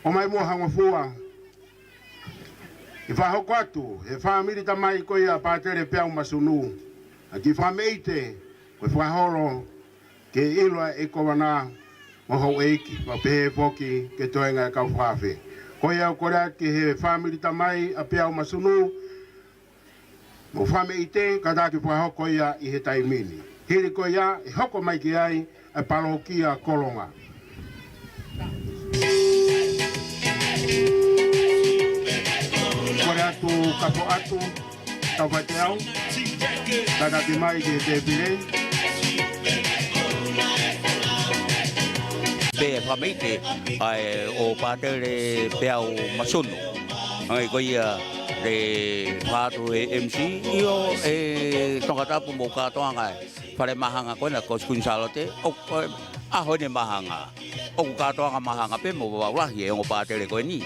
O mai mo hanga fua. I whahoko atu, he whamiri tamai ko ia pātere peau masunu. A ki whameite, koe whahoro, ke iloa e kowana, moho eiki, ma pehe poki, ke toenga e kau whawhe. Ko ia korea ki he whamiri tamai a peau masunu, mo whameite, ka taki whahoko ia i he taimini. Hiri ko ia, e hoko mai ki ai, e palokia kolonga. Kore atu kapo atu, tau vai te au, tata ki mai ki te pire. Pe whameite ai o pātere peau masunu. Ai koia te pātu e MC io e tongatapu mo katoa ngai. Pare mahanga koina ko skun salote o aho ne mahanga. O katoa mahanga pe mo waulahi e o pātere koe ni.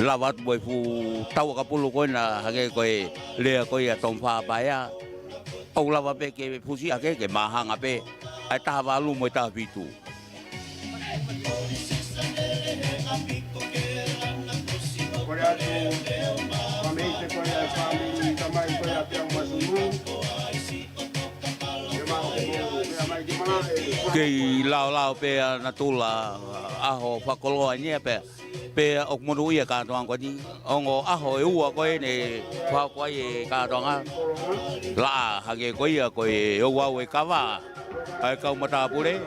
Lawat boy fu tau kapulu koina hage koe lea koe tong whapaya. O lawa pe ke fusi ake ke mahanga pe ai taha walu mo taha vitu. Kore atu, whameite koe a whamiri tamai koe a peau masunu. Kei lao pe na tula aho whakoloa nia pe ok monu ia katoa ko ni ongo aho e ua koe ne whakoa e katoa la hage koe ia koe e ua e kawa ai kau matapure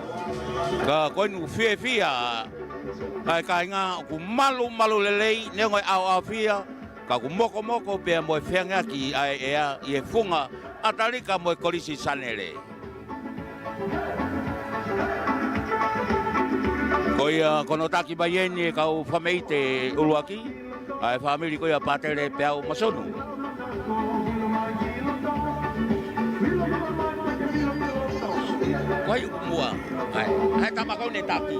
ka koe nu fia ai kai ngā ku malu lelei ne ngoi au fia ka ku moko pe mo whenga ki ai ea i e funga atarika mo kolisi sanere. Koia kono taki baieni kau whameite uluaki, ai whamiri koia pātere peau masonu. Koe ukumua, ai tamakau ne taki.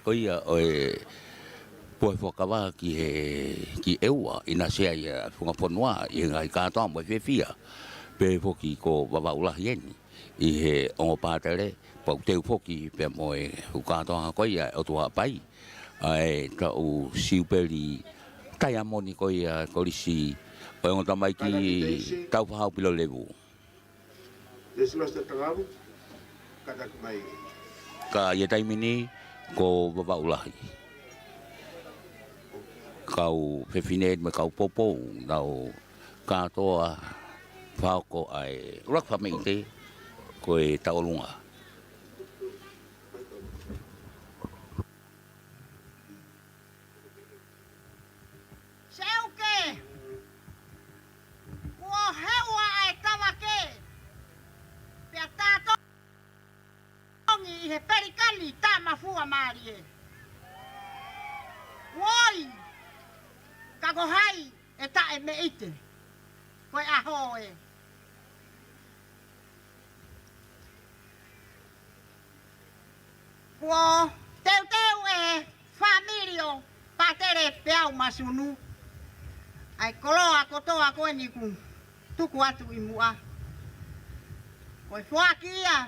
Koia oe poe whakawa ki eua ina sea ia whunga whanua i ngai kātoa mo whewhia pe whoki ko wawaulahi eni i he ongo pātere pau teu whoki pe mo e hukātoa koia o tua pai ai tau siuperi tai amoni koia kolisi o ongo tamai ki tau whahau pilo levu. Ka ia taimini ko wawaulahi. Kau whewhine me kau popo nau katoa whako ai rak whameite koe taolunga. Seuke! Kua heua ai tawake! Pea tātou i he perikali tā mafua maari e. Woi! Kako hai e tae me ite. Koe aho e. Kua teu e familio patere peau masunu. Ai koloa kotoa koe niku tuku atu i mua. Koe fuakia.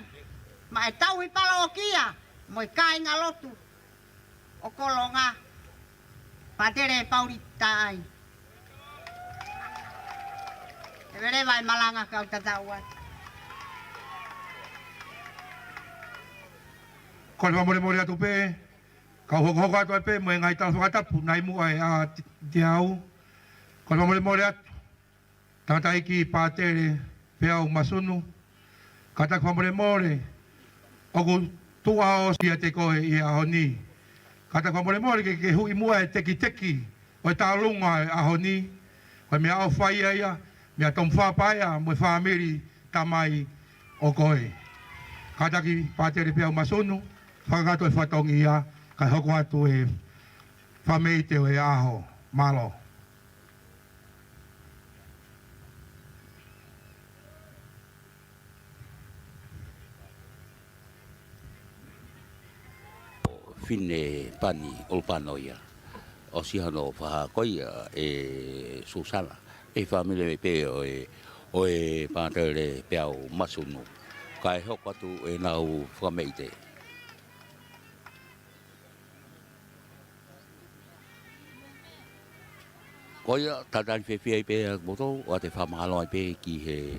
Ma e tau hi palo o kia, mo e kai ngā lotu o kolonga, patere pauri tai. E vere vai malanga kau tatau atu. Koe whamore atu pe, kau hoko atu pe, mo e ngai tau whakatapu, nai mua e a te au. Koe whamore atu, tata iki pātere peau masunu, Kata kwamore more. Oku tua o sia te koe i ahoni. Kata kwamore more ke hui mua e teki teki. O e tālunga e ahoni. Koe mea au whaia ia. Mea tom whapaia mo e whamiri tamai o koe. Kata ki pātere pia masonu. Whakakato e whatongi ia. Kai hoko atu e whamei te o e aho. Malo. Fine pani olpanoia. O sihano whahakoia e Susana. E whamile pe o e pātere peau masunu. Kai hoko atu e nau whameite. Koia tatari whewhia pe a moto o te whamahalo pe ki he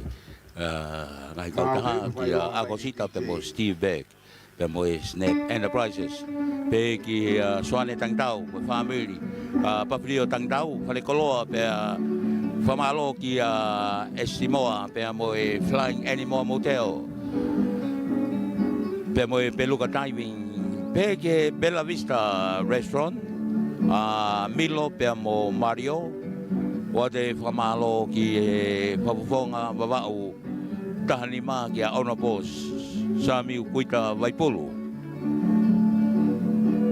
ngai kautaha ki a Agosita pe mo Steve Beck. Pe mo e Snap Enterprises. Pe ki Swane Tangtau, mo family. Papilio Tangtau, Whalekoloa pe whamalo ki Estimoa, pe mo e Flying Animal Motel. Pe mo e Beluga Diving. Pe ki Bella Vista Restaurant. Milo pe mo Mario. Wa te whamalo ki Papufonga Vavau. Tahanima ki Onopos. Sami Kuita Vaipulu.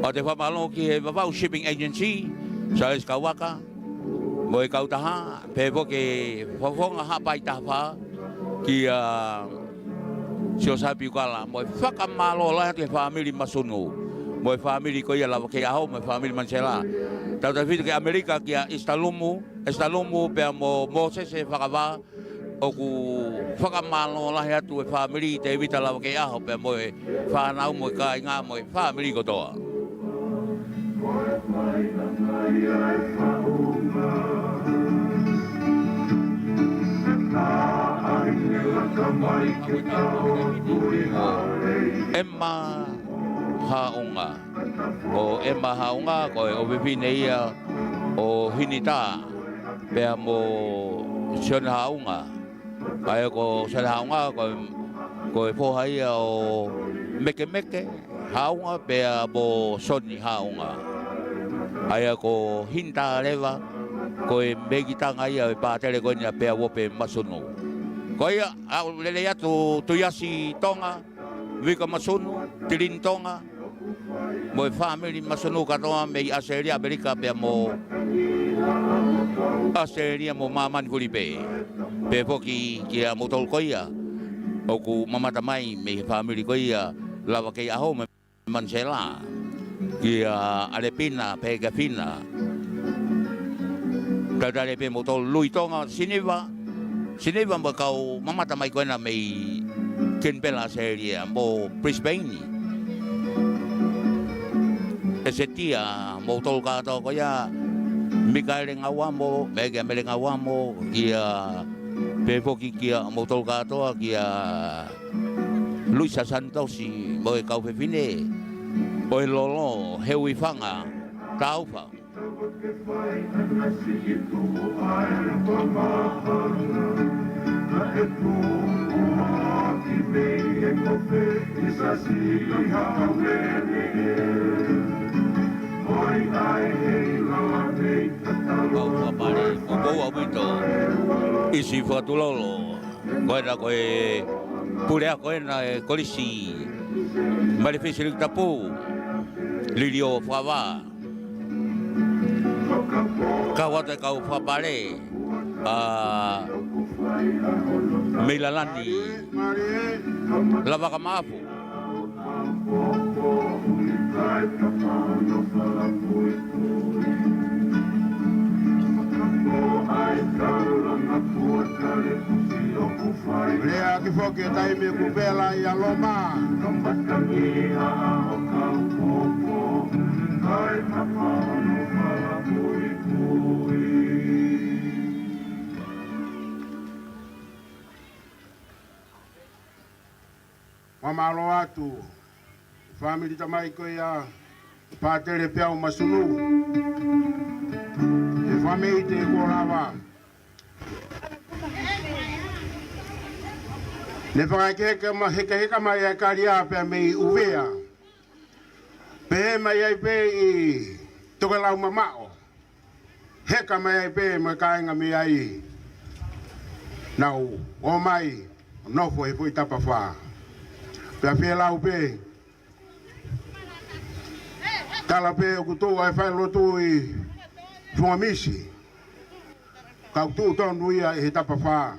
O te whamalo ki he Vavau Shipping Agency, sa Eskawaka, mo e kautaha, pe po ke whawhonga hapai tahapa ki Sio Sapi Ukala, mo e whakamalo lahat ke whamiri masunu, mo e whamiri ko ia lawa ke aho, mo e whamiri mansela. Tau te whitu ke Amerika ki a Istalumu pe mo Moses e whakawa, o ku whakamalo lahi atu e whamiri te evita lawa ke aho pe mo e whanau mo e ka inga mo e whamiri kotoa. Emma Haunga. O Emma Haunga ko e o vivine ia o Hinita pe mo Siona Haunga. Ai ko Siona Haunga ko e poha ia o Meke Haunga pe mo Soni Haunga. Ai ko Hinta Leva ko e megitanga ia e pātere ko nia pe wope masunu. Ko ia au lele atu tuyasi tonga Vika masunu tirin tonga mo e family masunu katoa me Australia Amerika pe mo Australia mo maman kulipe pe poki ki a motol koia o ku mamata mai me family koia lava ke aho me mansela ki a alepina pe gafina tadale pe motol luitonga Sineva mo kau mamata mai koina me Kenpela seria mo Brisbane. Ese tia mo tolka to ko ya Mikael ngawamo, mega mele ngawamo kia pefoki kia mo tolka to kia Luisa Santosi mo e kau fefine. O lolo hewi fanga taufa. Kau pare ko abito isi fatulolo koina ko e pulea koina e kolisi malefisi tapu lilio fava kawate kau fapare Meilalani lava kamafu Lea ki foki e taimi e kupela i aloma. Mamalo atu, family tamai ko ia pātere peau masunu. E family te ko lava. Le whakaheka mai a karia pe me uvea. Pe mai ai pe i tokalau mamao. Heka mai ai pe mai kainga me ai. Nau, o mai, nofo e pui tapa wha. Pe a whia lau pe. Tala pe o kutua e whai lotu i Fuamisi. Kau tu tonu ia e he tapa wha.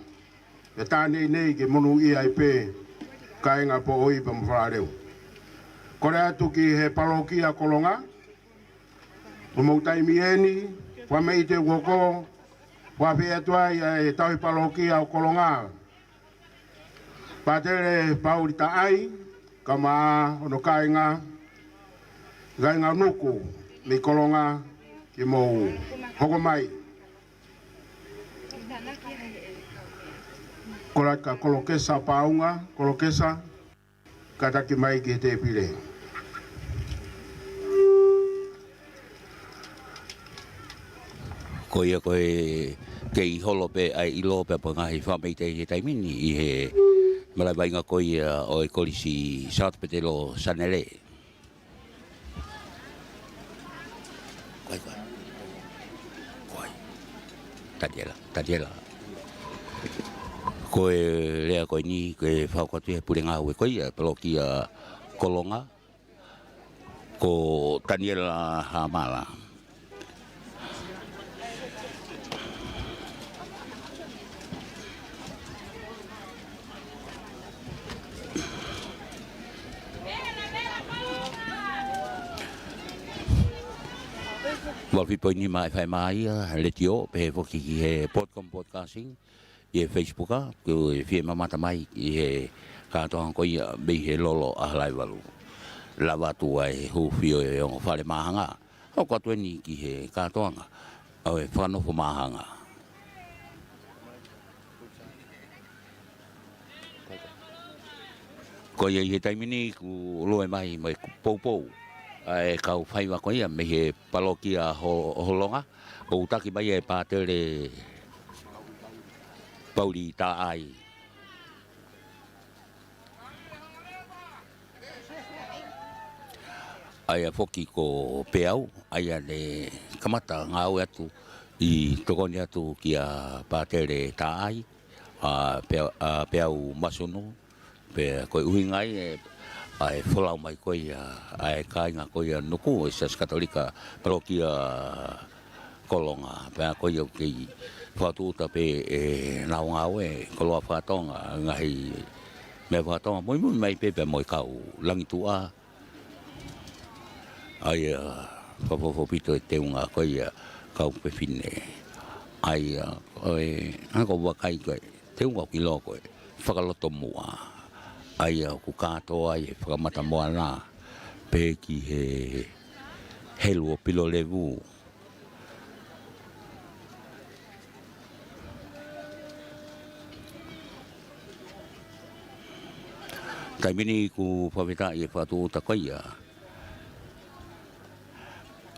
E tā nei ke monu ia i pe. Kainga po oi pa mwhareu. Kore atu ki he parokia kolonga. O mautai mieni. Whamei te woko. Whape atuai e tau parokia o kolonga. Patere paurita ai. Kama ono kainga. Gainga nuku. Mi kolonga. Ki mou hoko mai. Kora ka kolokesa paunga, kolokesa. Kataki mai ki te pire. Koia koe ke i holo pe ai ilo pe pangahi whamei te he taimini i he malaiwainga koia o e kolisi South Petelo Sanere. Koe. Tadiela. Koe lea koe ni koe whaukotu he purenga ue koia parokia kolonga ko Daniela Hamala. Walfi poi ni mai fai mai le tio pe foki he podcasting i Facebook ko fi mamata mai i he ka to ko i be he lolo a lai walu lava tu ai hu fio e o fale mahanga o ko to ni ki he ka to nga o e fano fo mahanga ko ye he taimini ku loe mai mai pou ai kau fai wa koia me he parokia holonga o taki mai e patere Pauli ta ai ai foki ko peau ai le kamata ngau atu i tokoni atu kia patere ta ai peau masono pe ko uhingai ai folau mai koia ai kainga koia nuku esas katolika parokia kolonga pe koia ki fatu pe naunga we koloa fatonga ngai me fatonga moi mai pe moi kau langitua ai fofo pito te unga koia kau pe fine ai oi ako wakai koe te unga ki loko whakaloto mua ai ku kato ai whakamata moana pe ki he helu o pilo levu taimini ku whaweta i whatu ta koia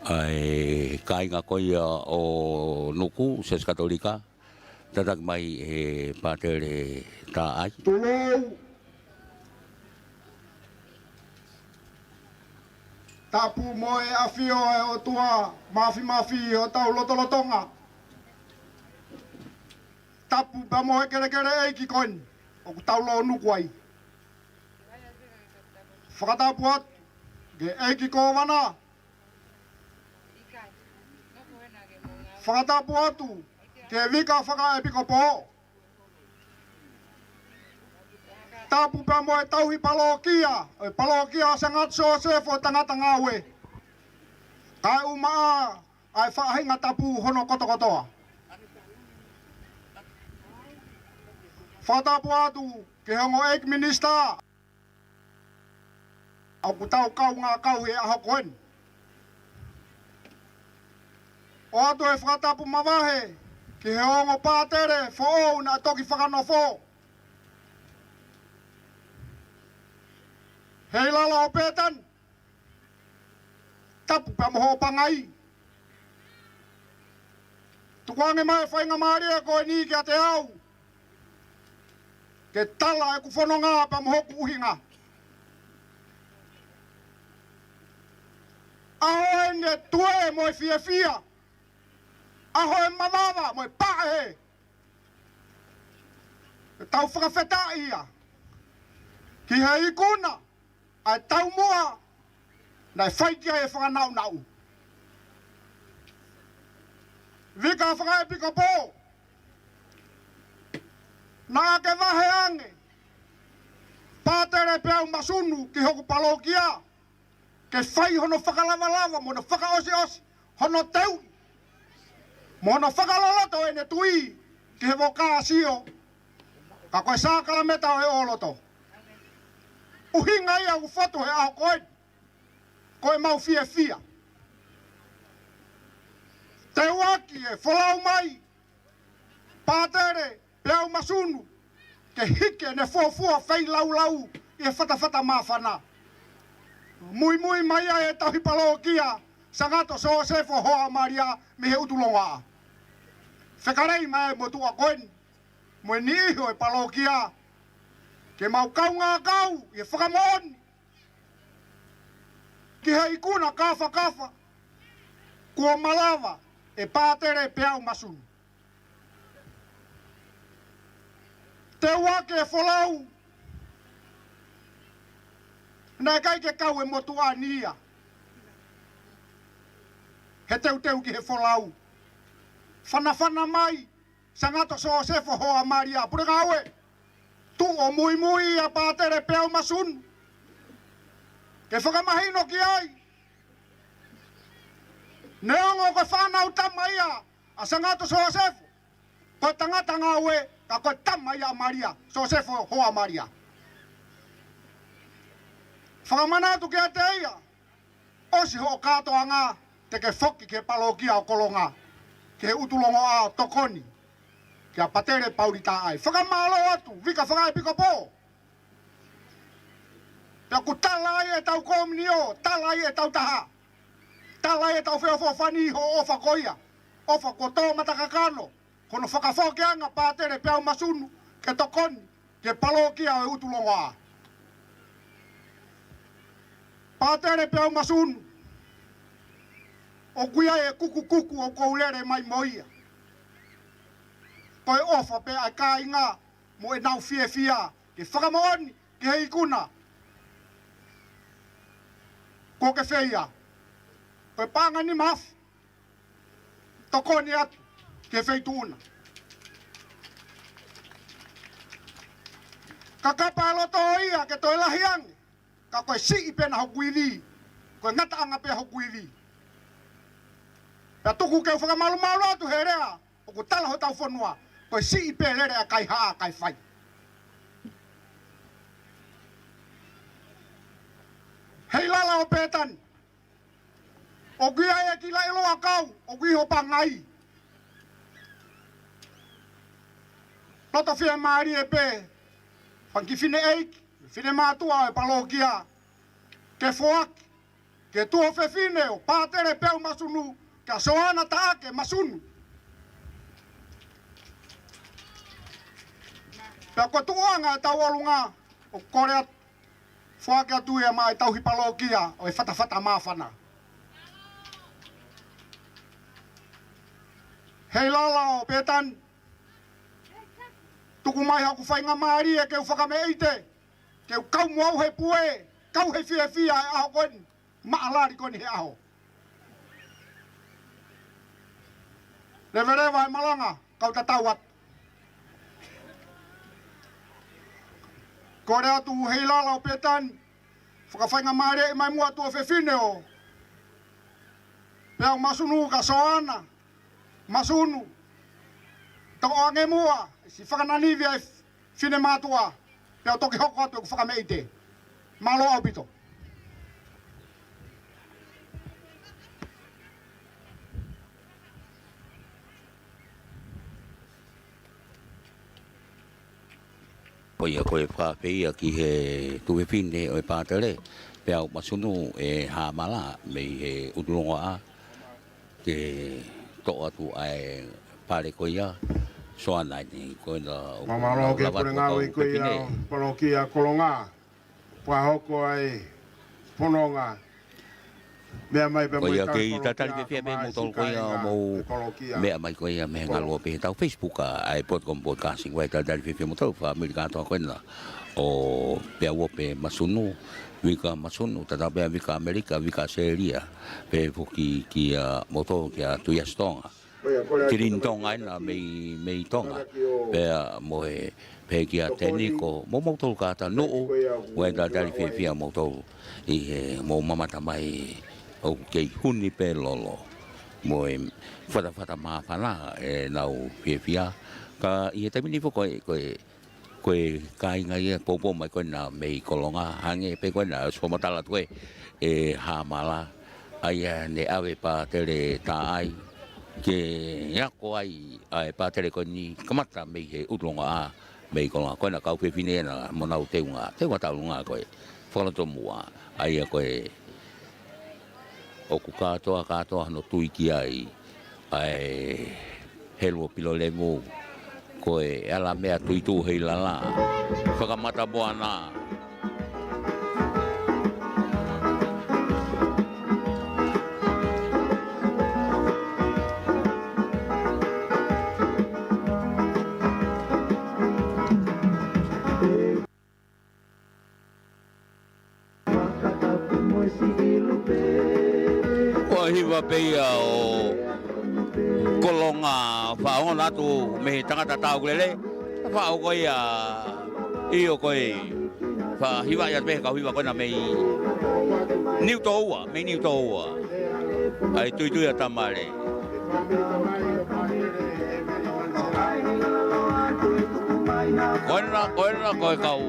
ai kainga koia o nuku ses katolika tatak mai he patere ta ai Tapu moe afio e o tua mafi o tau lotolotonga. Tapu pa moe kere e ki koin o tau lo nukuai. Whakatapu at ke e ki ko wana. Whakatapu atu ke vika whaka e piko po. Tapu pa moe tauhi palokia sangat so sefo tangata ngawe. Kai umaa ai whahinga tapu hono kotokotoa. Whatapu atu ke hongo ek minista. Au kutau kau ngā kau he aho koen. O atu e whatapu mawahe ke hongo pātere fo ou na toki whakanofo. Hei lala o petan. Tapu pa moho pangai. Tukuange mai whainga maria koe ni kia te au. ke tala e ku whanonga pa mohoku uhinga. Aho e ne tue mo e fia fia. Aho e mamawa mo e pae. E tau whakawheta ia. Ki he ikuna, ai tau mua, nei whaitia e whanau nau. Vika whakai pika pō. Nā ke wahe ange. Pātere peau masunu ki hoku palokia. Ke whai hono whakalawalawa, mono whakaosi osi, hono teu. Mono whakaloloto e ne tui, ki he woka asio. Ka koe sākala meta o e oloto. Uhinga ia u foto he aho koe. Koe mau fia fia. Te waki e wholau mai. Pātere, peau masunu. Ke hike ne fuafua whai lau lau. I e whatawhata mawhana. Mui mui mai e tauhi palokia. Sangato so sefo hoa maria me he utulonga. Whekarei mai mo tua koen. Mo ni iho e palokia. Ke mau kau ngā kau, i e whakamooni. Ki he ikuna kafa kafa. Kua malawa e pātere peau masunu. Te wake e wholau. Nai kai ke kau e motu a nia. He teu ki he wholau. Whana mai. Sangato so sefo hoa maria. Pura kaue. Tu o mui mui a pātere peau masunu. Ke whakamahino ki ai. Neongo ko whanau tamaia. A sangato so sefo. Ko tangata ngawe. Ka koe tamaia maria. So sefo hoa maria. Whakamanatu ki a te ia. Osi ho katoa ngā. Te ke whoki ke palokia o kolonga. Ke utulongo a tokoni. Kia patere paurita ai. Whakamalo atu, vika whakai piko pō. Pea ku talai e tau komini o, talai e tau taha. Talai e tau whewho whani ho ofa koia. Ofa ko tō matakakano. Kono whakawhokeanga pātere peau masunu, ke tokoni, ke palokia o utulongoa. Pātere peau masunu. O kuia e kuku o koulere mai moia. Koe ofa pe ai ka inga mo e nau fia fia. Ke whakamooni, ke he ikuna. Ko ke whia. Koe panga ni maf. Tokoni atu, ke wheituuna. Ka kapa aloto ia ke toi lahiange. Ka koe si ipena hokuiwi. Koe ngata anga pe hokuiwi. Pea tuku keu whakamalu atu herea. O ku tala ho tau whanua. Koe si ipe lere a kai haa kai whai. Hei lala o pētani. O kia e ki lai loa kau. O kui ho pangai. Lota whia maari e pē. Whanki whine eiki. Whine mātua e palokia. Ke whoaki. Ke tuho whine o pātere peu masunu. Ka soana taake masunu. Pea koe tuanga e tau olunga o kore atu. Whake atu e mai tau hipalokia o e whatawhata mawhana. Hei lala o pētani. Tuku mai haku whainga maari e keu whakameite. Keu kau muau he pue. Kau he fia fia e aho koeni. Maalari koeni he aho. Reverewa e malanga, kau tatau atu. Kore atu hei lala o pētani. Whakawhainga maare e mai mua atu o whewhine o. Peau masunu ka soana. Masunu. Tako ange mua. Si whakananivia e whine mātua. Peau toki hoko atu e ku whakameite. Malo au pito. Koe whawhia ki he tuwewhine o e pātere. Peau masunu e hāmala me he utulonga a. Te toa tu ai pare koia. soana ni ko na Mamalo ke purenga we ko ia parokia kolonga. Pahoko ai pononga. Mea mai pe ko mo ia ke tatali pe pe mo tol ko ia mo mea mai ko ia me ngalo pe tau Facebook ai podcasting vai tatali pe mo tol fa amerika to ko na o pe wo pe masunu vika masunu tata pe vika amerika vika seria pe fuki ki moto ki tu ya stonga kirin tonga na me tonga pe mo pe ki teniko mo mo tol ka ta no we tatali pe mo tol i mo mama tamai o ke huni pe lolo mo fata ma fala nau pia ka i te mini ko kai ngai popo mai ko na me kolonga hange pe ko na so matala tue ha mala ai ne ave pa tele ta ai ke ya ko ai pa tele ko ni kamata me he utlonga me kolonga ko na ka pe fine na mo na te unga ta lunga ko fala to mua ai ko o ku katoa no tuiki ai helo pilolemu ko ala mea tuitu hei lala whakamata moana hiwa peia o kolonga whaonga tu me tangata tau lele whao koe io koe hiwa ia me kau hiwa koe na mei niu toua ai tui tamale koe kau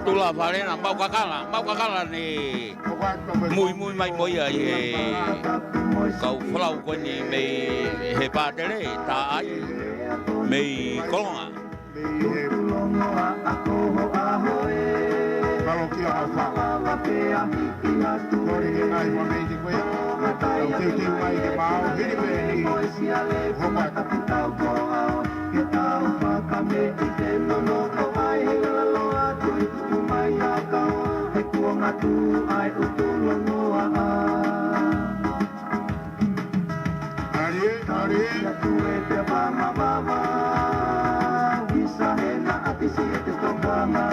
tula wharena mau kakala ni mui mai moia kau whalau koe ni mei he pātere tā ai mei kolonga Parokia Alfa. Kori ke ngai mo nei te koe. Tau teu mai ke mau hiri pe ni. Hopata. Ke tau whakame i te nono o ai la loa tui tuku mai a kau. He kuonga tu ai utu lonoa a. Ari. Ia tue te wama wawa. Wisa hena atisi e te tokanga.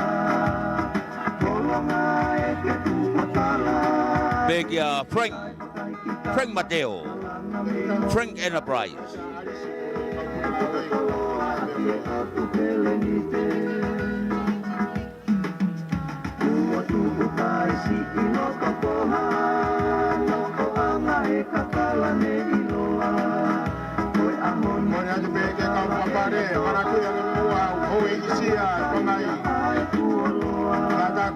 Kolonga e ke tu patala. Begia Frank Mateo Frank Enterprise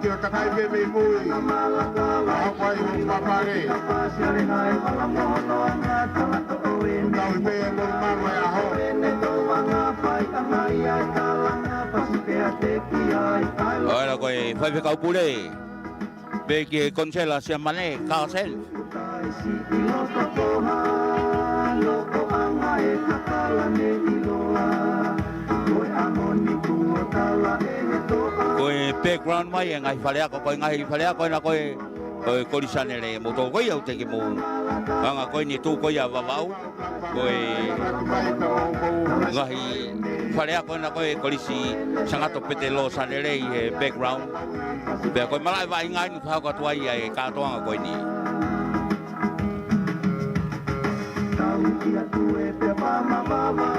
Kio takai bebe mui. Ako ai mo papare. Tau be mo mano e aho. Ora koe fai fe kau pule. Be ki konsela sia mane kaosel. Koe background mai ngai whalea koe ngai whalea koe na koe korisanere mo tō koe au teke mo anga koe ni tū koe a wawau koe ngai whalea koe na koe korisi sangato pete lo sanere i he background pea koe malai vai ngai nu whao katoa i e kātoanga koe ni Tau kia tue te mama mama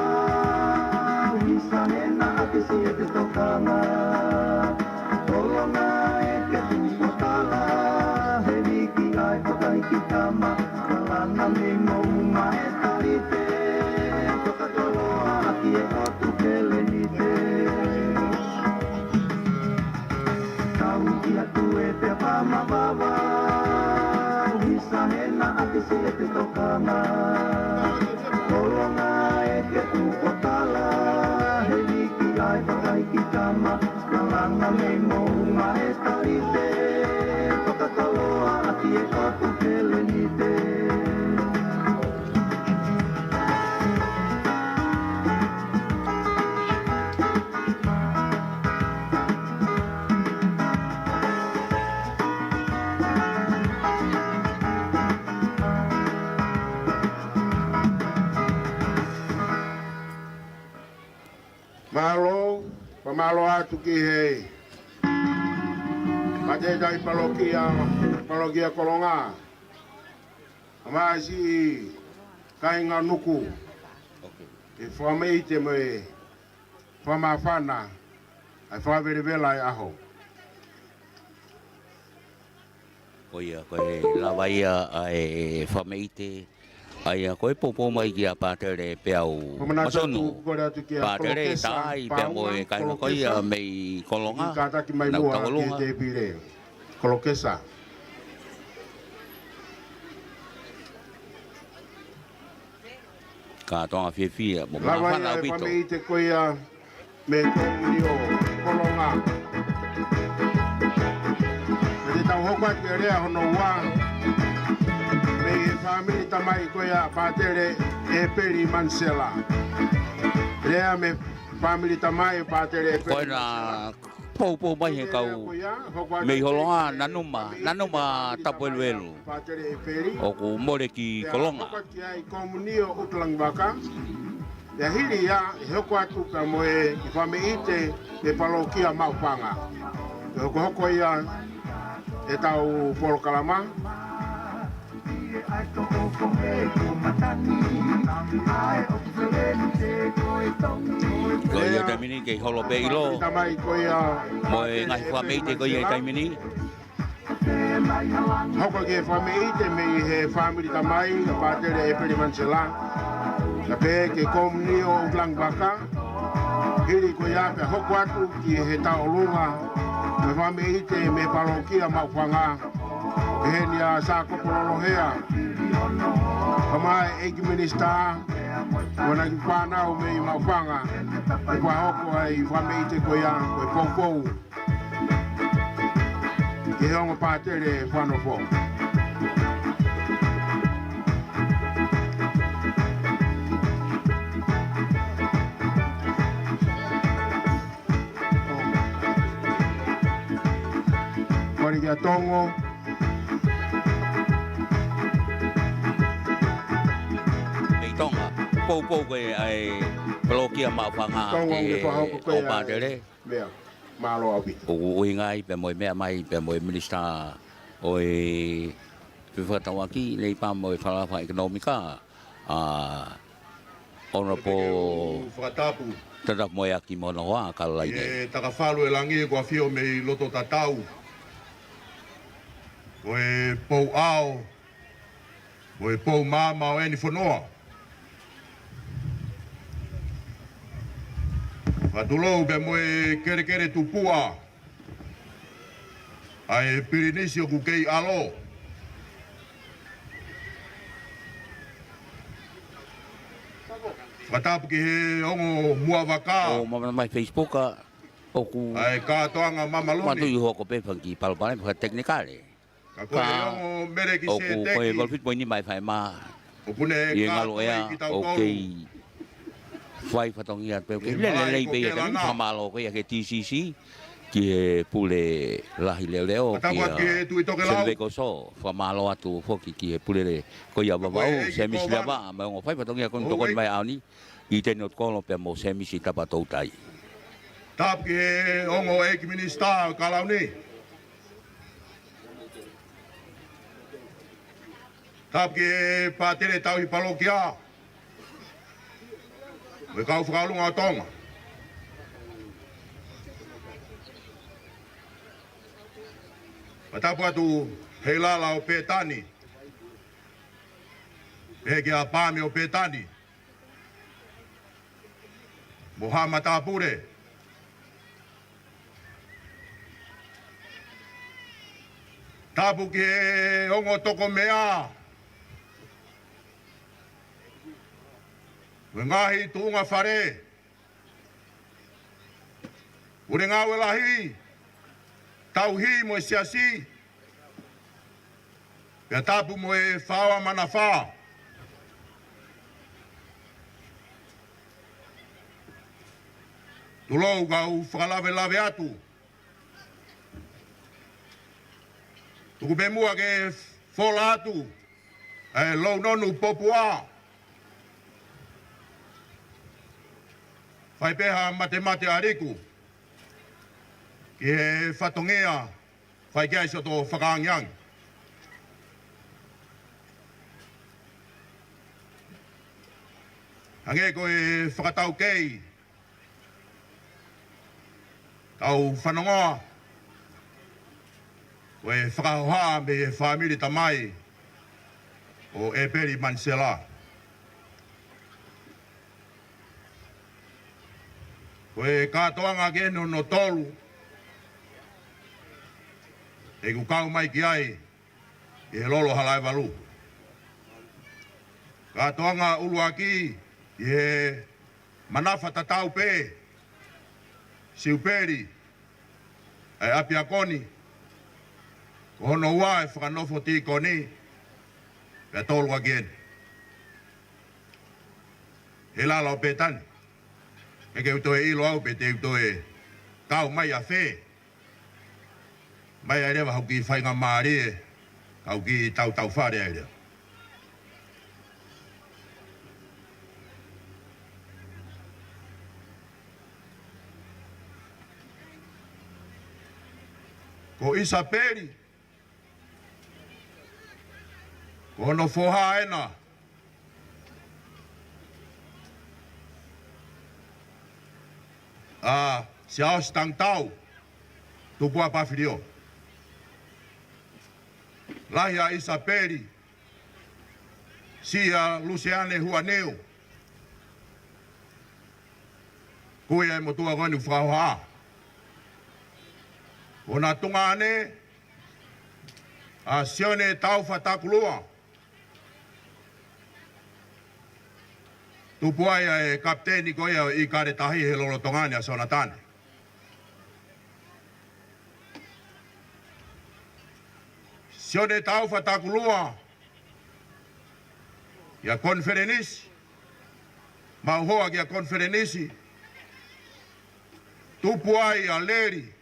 Isa hena atisi e te tokanga Kolonga e ke tupotala He wiki ai pokai ki tama Kalana me mouma e tarite Toka toloa aki e otu kele ni te Tau kia tue te mama mama Isa hena atisi e te tokanga Kolonga e ke tupotala He wiki ai pokai ki tama Kalanga me mouma e tarite Toka taloa aki e otu kele ni te malo atu ki he. Mate tai palokia kolonga. Amasi kainga nuku. E whamei te me whamawhana. Ai whaverevela e aho. Koia, koe lawa ia ai whameite. Ai koe popo mai ki a pātere peau masonu. Pātere tai pia moe kainga koia mei kolonga. Kātaki mai mua ki te pire. Kolokesa. Ka tonga whiawhia, mo mga whanau Lawa bito. ia whameite koia me kongi o kolonga. Te tau hoko atu e rea hono wā. Me e whamiri tamai koia pātere e peri Mansela. Rea me whamiri tamai pātere e peri Koe na pou mai he kau mei holonga nanuma tapu eluelu. Pātere e peri. O ku more ki kolonga. Hoko atu ai komunio Utlang Baka. Te hiri ia e hoko atu ka moe i whameite me palokia maupanga. Te hoko ia e tau polokalama. Koe ia taimini kei holo pe ilo. Tamai koia Moe ngai whameite koe ia taimini. hoko ke whameite me i he whamiri tamai a pātere e peri Mansela. Ka pe ke komunio Utlang Baka. Hiri koia pe hoko atu ki he tau lunga. Me whameite me palokia maupanga. He nia sa kopololo hea. Kamai eki minista. Wana ki whanau me i maupanga. E kwa hoko ai whameite koia koe poupou. Ke hongo pātere whanofo. Kori kia tongo. Mei tonga. Pou koe ai palokia mawhanga Tongo e ke whahoko koe o pātere. Mea, malo au pito. O ui ngai pe moe mea mai pe moe minista o e whiwhatawaki nei pā moe whalawa ekonomika. Honorable Whakatapu, tata moe aki mona hoa kalalai nei. e takawhalu e langi e kua whio me i loto tatau. O e pou ao, o e pou māma o eni whanoa. Whatulou be moe kere kere tupua. Ai pirinisi o kukei alo. Whatapu ki he ongo mua waka. O mamana mai Facebook o ku Ai kātoanga mamaloni. matui hoko pe whanki palopane whaka teknikare. Ka koe ongo mere ki O se ku koe teki. golfit moini mai whai mā. O pune I e ngalo ea ki tau o tolu. kei whai whatongi at pe o kei lele lei pe e kani whamalo koe a ke TCC ki e pule lahi leo leo ki Atawa ki e tui toke lau. Selveko so whamalo atu whoki ki e pule le koe a wawau se misi lewa ma o whai whatongi a kono tokoni mai aoni i tēnei o kolo pe mo se misi tapa tautai. Tap ki e ongo eki minista kalauni. Tap ki e pātere tau i palokia. Me kau whakalunga o tonga. Matapu atu hei lala o Pētani. E ki a pāme o Pētani. Moha matapure. Tapu ki e ongo toko mea. Me ngahi tuunga whare. Ure ngāwe lahi. Tau hi mo e siasi. Pea tapu mo e whawa mana wha. Tulou gau whakalawe lawe atu. Tuku me mua ke whola atu. E lau nonu popua. Whai peha mate mate ariku. ki he whatongia whai kia iso tō whakaangiang. Hange ko e whakatau kei, tau whanongoa, ko e whakahoha me e whamiri tamai o Eperi Mansela. Ko e kātoanga ke no tolu, e ku kau mai ki ai, i he lolo halai walu. Kātoanga ulua ki, i he manafa tatau pe, siuperi, ai apia koni, ko hono ua e whakanofo ti koni, pia tolu agien. He lala o pe tani. Me ke utoe ilo au pe te utoe kau mai a whē. Mai a rewa hau ki whainga maari e, kau ki tau whare a rewa. Ko isa peri, ko ono whoha ena, se ao stang tau, tupua pafirio. Lahi a isa peri, si a Luciane Huaneu, kuia e motua goni whaoha. O nā tunga ane, a sione tau whatakulua. Tupuaia e kapteni koia i kare tahi he lolo tongane a sona tane. Sione tau whatakulua, ia konferenisi, mauhoa kia konferenisi, tupuai a leri,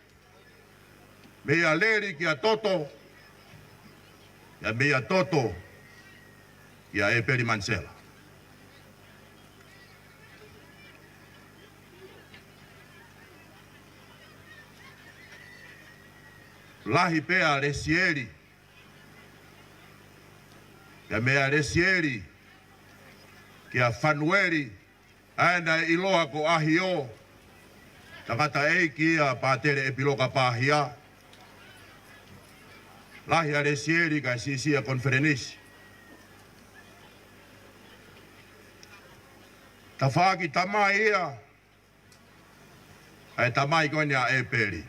mea leri kia toto, ia mea toto kia Eperi Mansela. Lahi pea resieri, ia mea resieri kia whanueri, aina iloa ko ahio, tangata ei kia pātere e piloka pāhia. Lahi a resieri kai sisia konferenisi. Ta whaaki tamai ia, ai tamai koe a Eperi.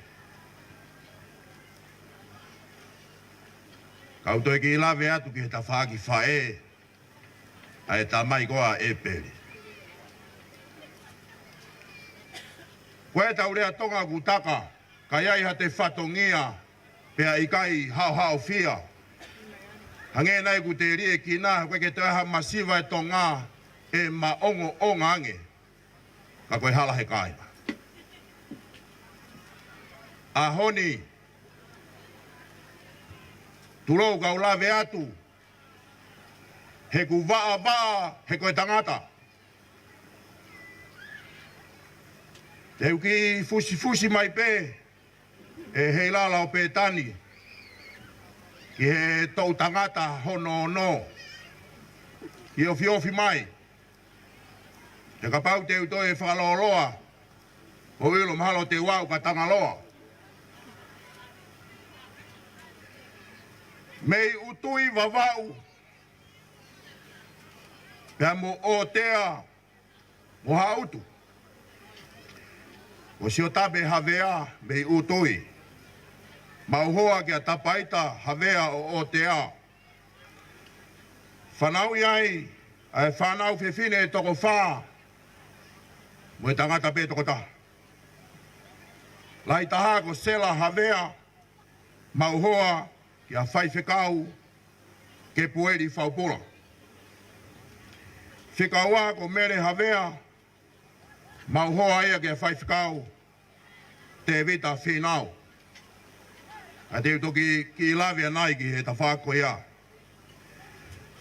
Kautoe ki lawe atu ki he ta whaaki whae, ai tamai koe a Eperi. Koe tau rea tonga kutaka, kai ai ha te whatongia, pea i kai hao fia. Hange nai ku te rie ki nā, koe ke te aha masiva e tō ngā, e ma ongo o ngange, ka koe hala he kaima. A honi, tulou kau lawe atu, he ku waa, he koe tangata. Te uki fusi mai pe, e hei lala o pe tani, ki he tau tangata hono no, ki ofi mai. Te kapau te uto e whakaloloa, o ilo mahalo te wau ka tangaloa. Mei utui wawau, pia mo o tea, mo hautu. O si o tabe havea mei utui. Mauhoa kia tapaita havea o tea. Whanau iai, ai whanau whiwhine e toko whaa. Mo e tangata pe toko ta. Lai taha ko sela havea, mauhoa kia whaiwhekau ke pueri whaupura. Whikaua ko mere havea, mauhoa ia kia whaiwhekau te vita whinau. A te utoki ki lawea nai ki he ta whako ia.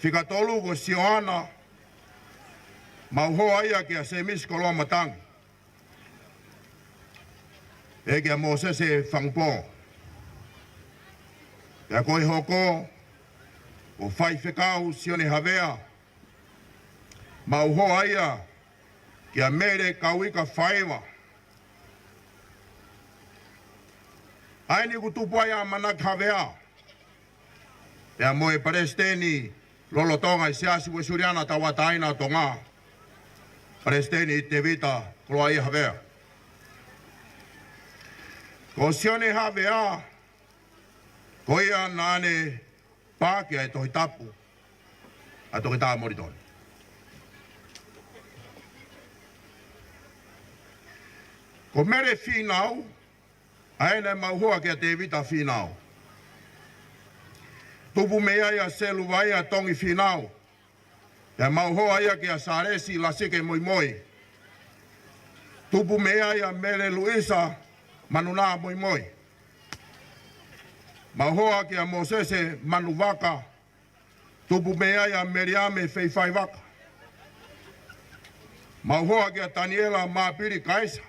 Whikatolu ko Sioana, mauhoa ia kia se miskoloa matangi. E kia Moses e whangpō. Kia koe hoko, o whai whekau sione hawea. Ma uho aia, kia mere kauika whaewa. Aini ku tupuaya manak hawea. Pea moe Palestini, lolotonga i siasi we suriana tawataina tonga. Palestini te vita, kloa i hawea. Ko sione hawea, ko ia nane pākia e tohi tapu, a tohi tā moritoni. Ko mere whinau, aena mauhua kia te vita whinau. Tupu mea ia selu waia tongi whinau. Ia mauhua ia kia saresi la sike moi moi. Tupu mea ia mere Luisa manuna moi moi. Mauhua kia Mosese manu waka. Tupu mea ia Meriame feifai waka. Mauhua kia Daniela maapiri kaisa.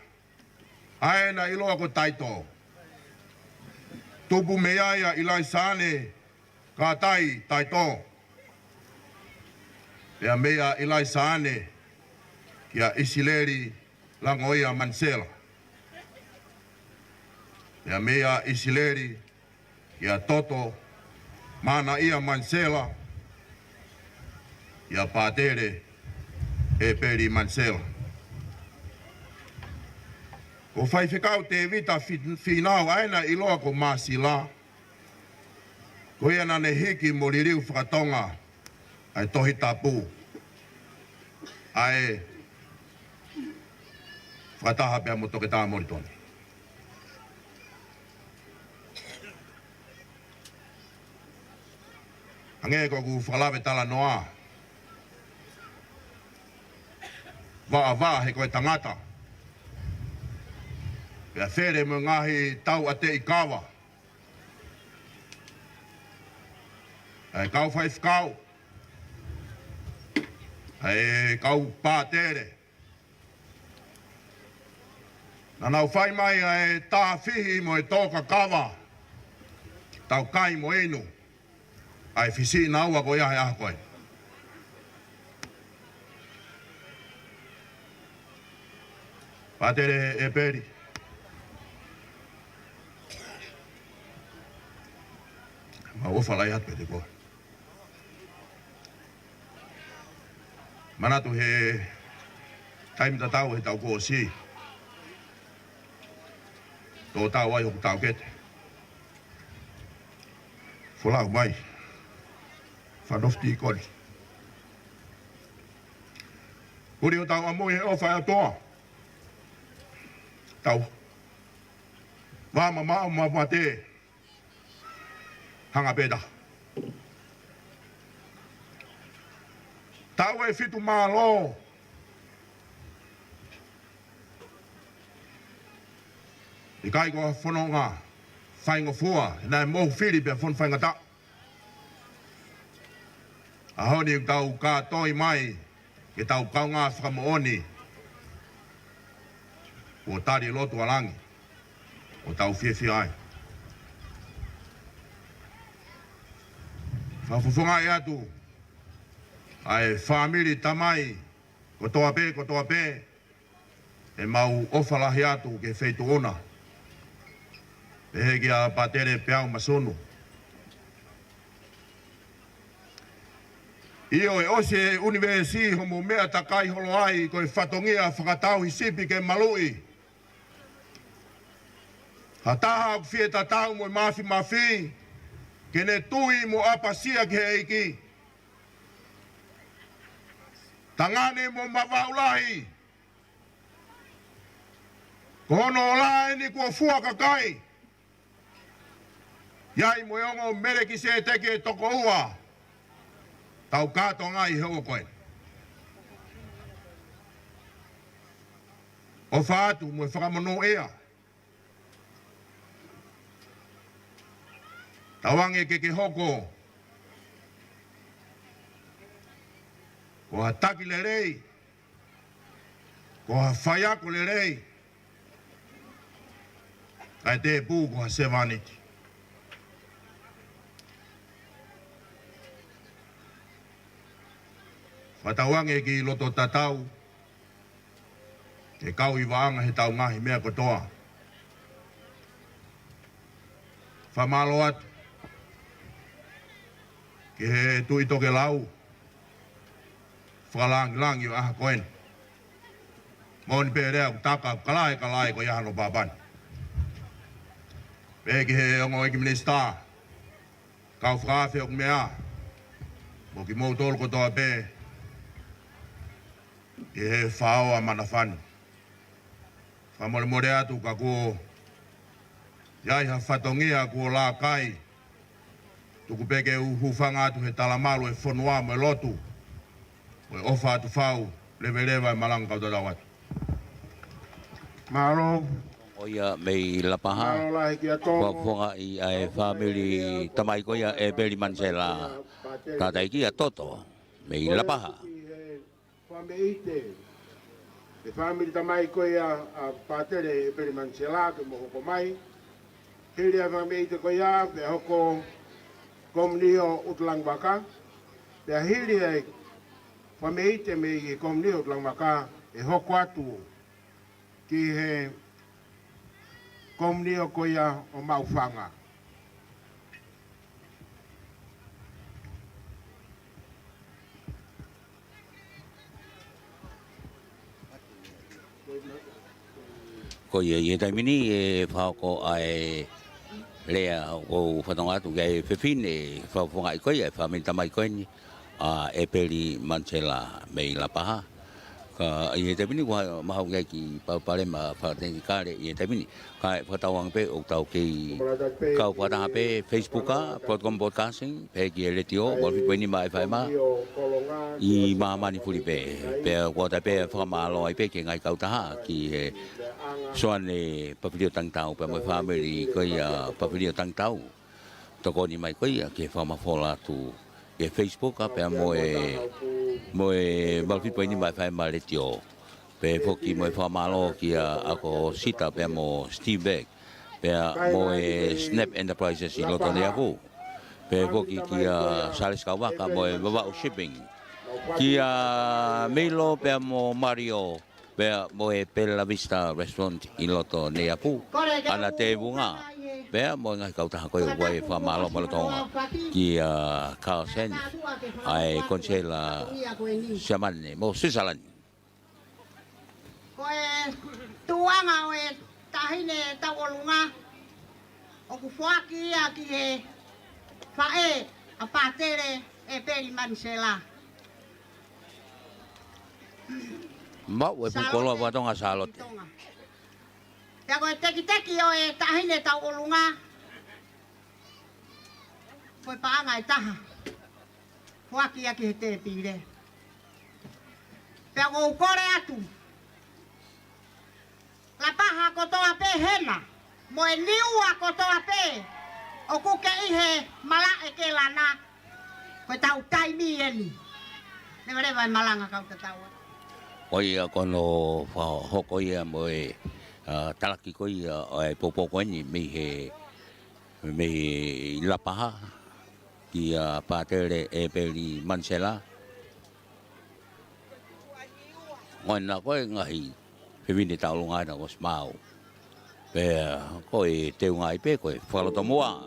Aena iloa ko taito. Tupu mea ia Ilaisane ka tai taito. Ea mea Ilaisane kia Isileri langoia Mansela. Ea mea Isileri kia Toto mana ia Mansela. Ia Patere e peri Mansela. Ko whai whekau te vita whinau aina iloa ko Masila. Ko ia nane hiki mo ririu whakatonga ai tohi tapu. Ai whakataha pia mo toke tā moritoni. Ange ko ku whakalawe tala noa. Waa he koe tangata. Pea where mo ngahi tau a te ikawa. Ai kau whai whakau. Ai kau pātere. Na nau whai mai ai tā whihi mo e tōka kawa. Tau kai mo enu. Ai whisi naua ko ia he aha koe. Pātere e peri. Ma ofa lai atu e te koe. Manatu he taimita tau he tau koe si. Tō tau ai hoku tau kete. Wholau mai. Whanofti i kori. Uri o tau amoi he ofa e toa. Tau. Wama maa te. Hanga peda. Tau e fitu malo. I kai ko whanonga. Whaingo fua. Nai mohu whiri pia whon whainga ta. Ahoni tau ka toi mai. Ke tau kaunga whakamooni. O tari lotu alangi. O tau whiewhi ai. Whafufunga e atu. Ai whamiri tamai. Ko toa pē. E mau ofalahi atu ke wheitu ona. E hegi a patere peau masonu. Io e ose universi homo mea takai holo ai ko e whatongia whakatau i sipi ke malui. Ha taha au fie tatau mo i mafi. Ke ne tui mo apasia ke eiki. Tangane mo mawaulahi. Ko hono ola ni kua fua kakai. Iai mo yongo mereki se teke toko ua. Tau kato ngai heo koe. O whaatu mo e whakamono ea. Tawange ke hoko. Ko ha taki le rei. Ko ha whaiako le rei. Kai te pūko ha se vaniti. Whatawange ki loto tatau. Ke kau i waanga he tau ngahi mea kotoa. Whamalo atu. Ke he tui toke lau. Whakalangi o aha koen. Moni pērea kutaka kalai ko yahano pāpani. Pēki he ongo eki minista. Kau whakawhi o kumea. Mo ki mou tolu kotoa pē. Ke he whaoa manawhani. Whamore more atu ka ko iai ha whatongia ko la kai. Tuku peke uhufanga atu he talamalu e whanua mo e lotu. Mo e ofa atu whau lewa e malanga kau tatawatu. Malo. Oia mei lapaha. Malo lahi ki a tongo. Wafonga i ai family tamai koia e Beli Mansela. Tata iki a toto. Mei lapaha. Whameite. E family tamai koia a patere e Beli Mansela ke mo hoko mai. Hiri a whameite koia pe hoko komnio utlang waka. Pe hiri e whameite me i komnio utlang waka e hoko atu. Ki he komnio koia o maufanga. Ko ye taimini e whako ai lea o whatonga atu gai whiwhine whawhonga i koia e whaminta mai koini a e Beli Mansela mei lapaha. Ka ye taimini ko mahau gai ki paupare ma whatengi kare ye taimini ka whatawang pe o tau kei kau whataha pe Facebooka Broadcom Broadcasting pe ki e letio walfi koini ma e whaima i mamani puri pe pe wata pe whamalo ai pe ki ngai kautaha ki e soan e papilio tangtau pe mo family ko ia papilio tangtau toko ni mai ko ia ke whamafola tu e Facebook pe mo e walfi koini ma e whaima letio pe foki mo e whamalo ki ako sita pe mo Steve Beck pe mo e Snap Enterprises i loto ne aku pe foki ki Sales Kawaka mo e wawau shipping ki Milo pe mo Mario pe mo e Bella Vista Restaurant i loto ne aku ana te bunga pe mo ngai kautaha ko e whamalo mo lotonga ki Carl Sen ai konsela Siamane mo Switzerland. Koe tuanga o e tahine tau olunga. O ku whaki a ki he whae a patere e Beli Mansela. Mau e pukolo watonga salote. Ia koe teki o e tahine tau olunga. Koe paanga e taha. Whaki a ki he te pire. Pea ko ukore atu. La paha kotoa pe hena. Mo e niua kotoa pe. O kuke ihe mala e ke lana. Koe tau taimi eni. Ne vare vai malanga kau te tau. Oia kono hoko ia mo e talaki ko ia e popo koini me lapaha ki patere e Beli Mansela. Ngona koe ngahi whiwini taulunga na ko smau. Pe koe te unga i pe koe whakaloto mua.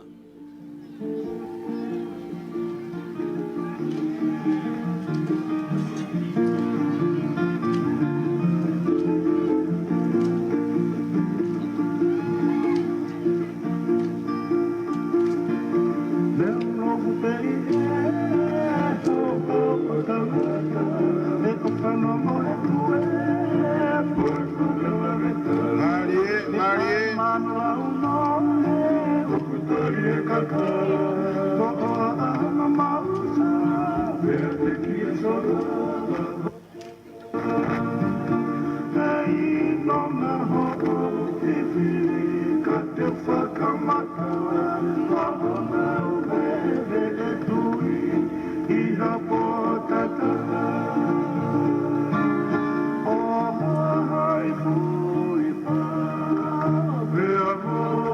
Oh,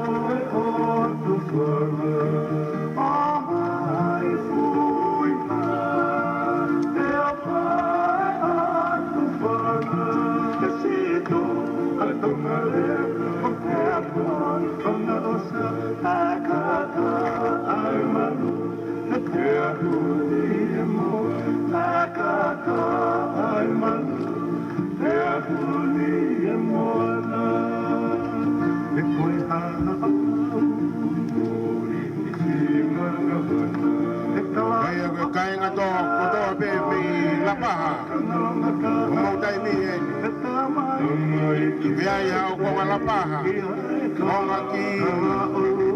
Ibiai hao ko malapaha. Onga ki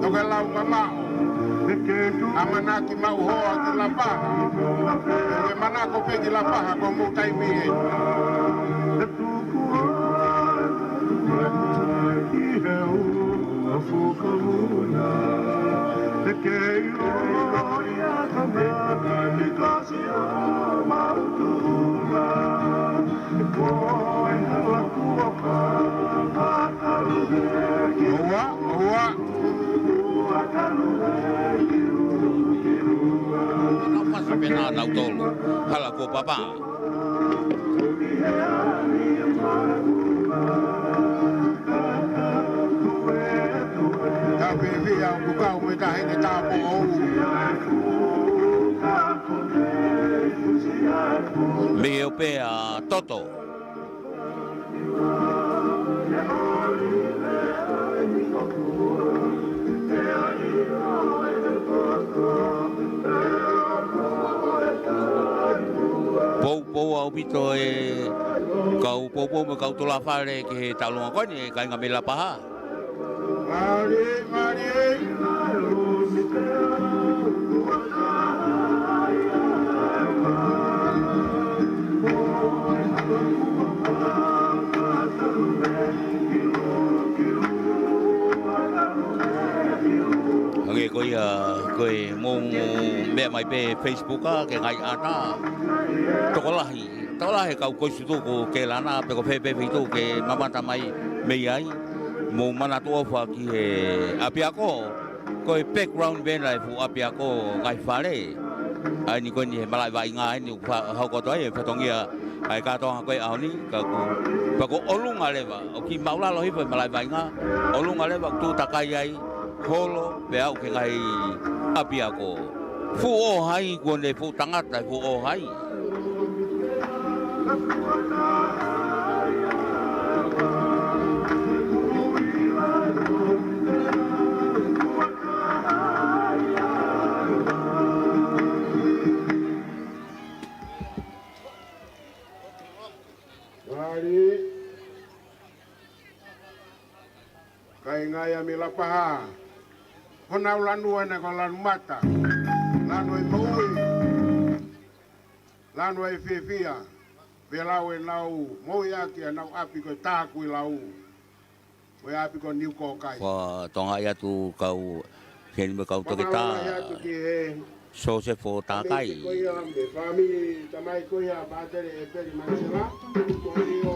toke lau mamao. Amanaki mau hoa ki lapaha. E manako pegi lapaha ko mutai mihe. Pena nautolo, hala ko papa. Tapi via bukau me ta hene ta po ou. Me o pe a toto. Pou au pito e kau pou me kau tola fare ke talunga ko ni kai ngamela paha. Nge koi mong me mai pe Facebook a ke ngai ana tokolahi kau koi sutu ko ke lana pe ko pe tu ke mamata mai me ai mo mana to fa ki he apiako koi background ben lai fu apiako ngai fare ai ni ko ni malai vai ngai ni ha ko to ai fa tongia ai ka to koi au ni ka ko pa ko olunga leva o ki maula lo hi fa malai vai nga olunga leva tu takai ai holo pe au ke ngai apiako fu o hai ko le fu tangata fu o hai Kai ngai ami lapaha. Hona lanu ene ko lanu mata. Lanu e maui. Lanu e fifia. Velau e nau moi aki e nau api ko tāku i lau. Koe api ko niu ko kai. Wa tonga ia tu kau ken me kau to kita so se fo ta kai Ko ia me family tamai ko ia batere e peri mansela. Ko nio.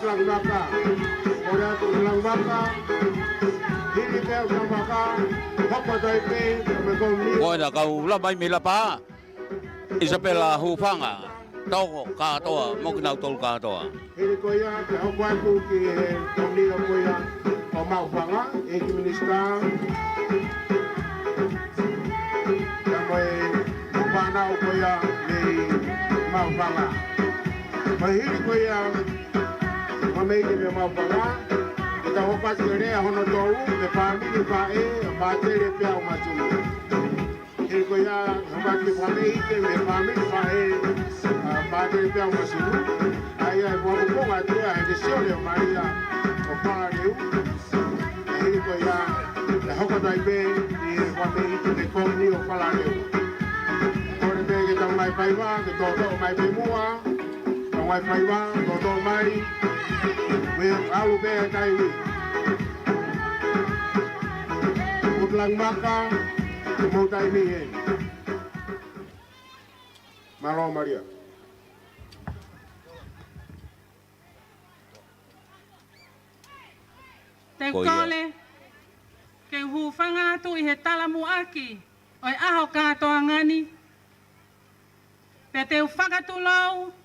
Ulang baka, ora tu ulang baka, ini kau ulang baka, apa doi pe, mereka ni. Oi na kau la mai me la pa Isabella hufanga toko ka toa mo kina tol ka toa Ini kau ya, kau kuat tu ki, kau ni kau ya, kau mau banga, ek minister, kau mana kau ya, ni mau banga. Ini kau ya. Kami ini mau banga, kita hopas kene hono tolu, me family pa batere piau masunu. Ini kau ya, kami kami ini me family pa batere piau masunu. Ayah buat buku ada edisi oleh Maria, opala dia. Ini kau ya, hokas daibe di kami ini kami opala dia. Kau ni kita mai paiwa, kita mai pemua, mai paiwa, kita mai. Alu be kai Utlang maka mau tai ni Malo Maria Te kole ke hufanga tu I he talamu aki oi aho katoa ngani pe te whakatulou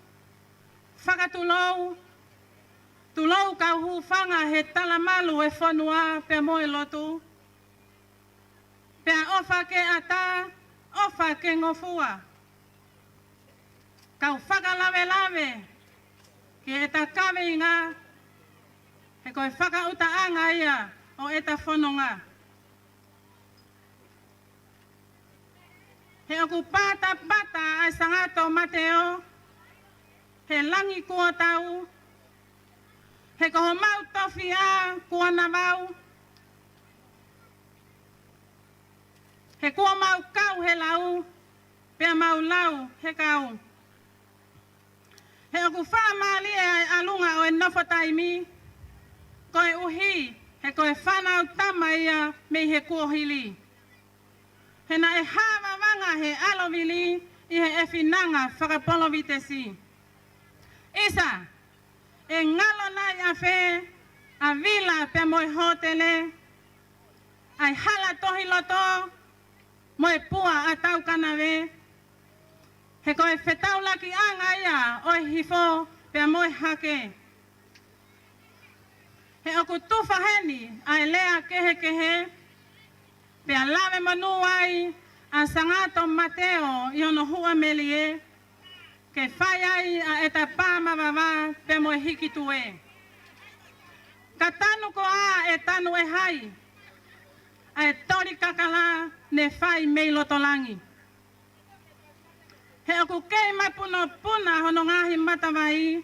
Tulou ka hufanga he talamalu e whanua pe moe lotu. Pe ofa ke ata, ofa ke ngofua. Kau whakalawe ke e ta kawe inga, he koe whakauta anga ia o e ta whanonga. He oku pata ai sangato Mateo, he langi kua tau, he koho mau tofi a kua na mau, he kua mau kau he lau, pea mau lau he kau. He oku wha maali e alunga o e nofo taimi, koe uhi, he koe whanau tama ia me he kuohili. He na e hawa wanga he alovili i he e finanga whakapolovitesi. Isa, e ngalo nai a whe, a vila pe moe hotele, ai hala tohi loto, moe pua a tau kanawe, he koe whetau laki anga ia o hifo pe moe hake. He oku tufa heni a lea kehe, pe a lave manu ai a sangato Mateo i ono hua melie, ke whai ai a eta pāma wawa pe moe hiki tue. Ka tanu ko a e tanu e hai, a e tori kakala ne whai mei lotolangi. He oku kei mai puno puna hono ngahi matawai,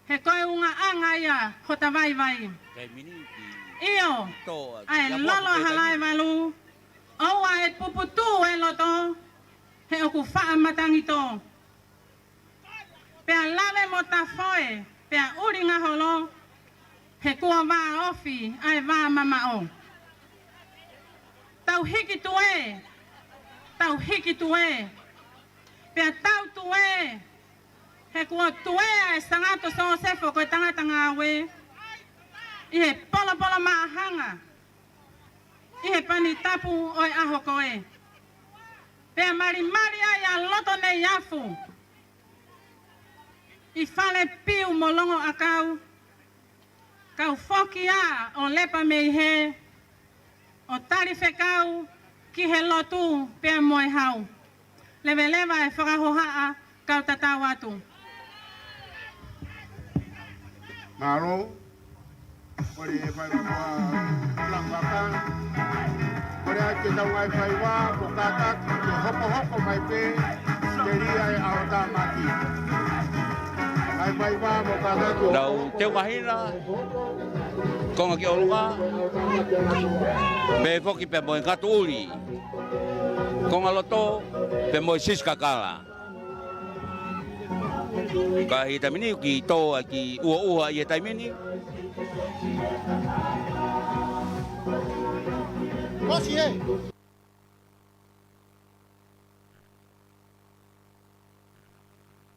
he koe unga anga ia hota vai vai. Iyo, ai lolo halai walu, au ai puputu e loto, he oku wha matangi to. Pea lave mo ta foe, pea uringa holo, he kua wā ofi, ai wā mama o. Tau hiki tue, pea tau tue, he kua tue e sangato so sefo koe tangata ngawe, i he polo maahanga, i he pani tapu oi aho koe. Pea mari ai a loto nei afu, i whale piu molongo a kau foki a o lepa mei he, o tarife kau ki he lotu pea moe hau. Lewa e whakahohaa kau tatau atu. Maro, kore e whai wakoa langwaka, kore a ke tau ngai whai wā, ko kātaki ke hoko mai pē, ke ria e aota maki. Ngai whai wā, mo kātaki. Nau teo kahina, konga ki olunga, me foki pe moe katu uri, konga loto, pe moe siskakala. Ka i tamini ki toa ki ua i e taimini. Kosi e!